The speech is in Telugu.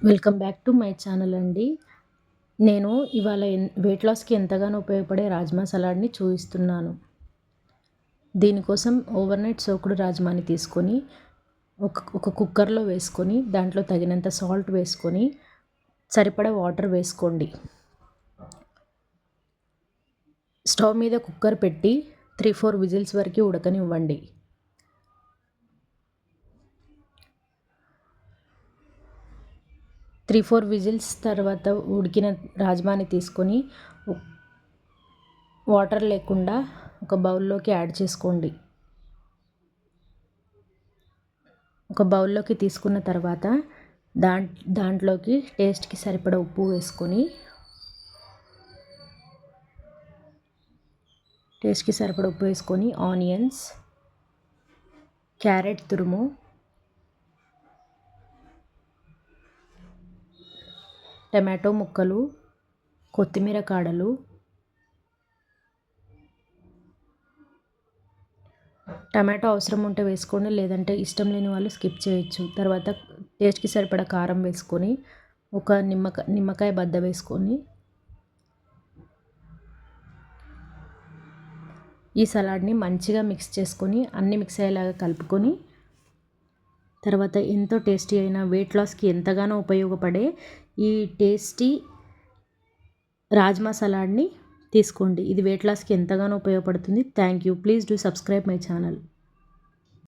Welcome back to my channel అండి. నేను ఇవాళ వెయిట్ లాస్‌కి ఎంతగానో ఉపయోగపడే రాజ్మా సలాడ్‌ని చూపిస్తున్నాను. దీనికోసం ఓవర్‌నైట్ సోక్డ్ రాజ్మాని తీసుకొని ఒక కుక్కర్‌లో వేసుకొని దాంట్లో తగినంత సాల్ట్ వేసుకొని సరిపడా వాటర్ వేసుకోండి. స్టవ్ మీద కుక్కర్ పెట్టి 3-4 విజిల్స్ వరకు ఉడకనివ్వండి. 3-4 విజిల్స్ తర్వాత ఉడికిన రాజ్మాని తీసుకొని వాటర్ లేకుండా ఒక బౌల్లోకి యాడ్ చేసుకోండి. ఒక బౌల్లోకి తీసుకున్న తర్వాత దాంట్లోకి టేస్ట్‌కి సరిపడా ఉప్పు వేసుకొని ఆనియన్స్, క్యారెట్ తురుము, టమాటో ముక్కలు, కొత్తిమీర కాడలు, టమాటో అవసరం ఉంటే వేసుకోండి, లేదంటే ఇష్టం లేని వాళ్ళు స్కిప్ చేయొచ్చు. తర్వాత టేస్ట్‌కి సరిపడా కారం వేసుకొని ఒక నిమ్మకాయ బద్ద వేసుకొని ఈ సలాడ్ని మంచిగా మిక్స్ చేసుకొని అన్నీ మిక్స్ అయ్యేలాగా కలుపుకొని తర్వాత ఎంతో టేస్టీ అయిన వెయిట్ లాస్‌కి ఎంతగానో ఉపయోగపడే ఈ టేస్టీ రాజ్మా సలాడ్‌ని తీసుకోండి. ఇది వెయిట్ లాస్‌కి ఎంతగానో ఉపయోగపడుతుంది. Thank you. Please do subscribe my channel.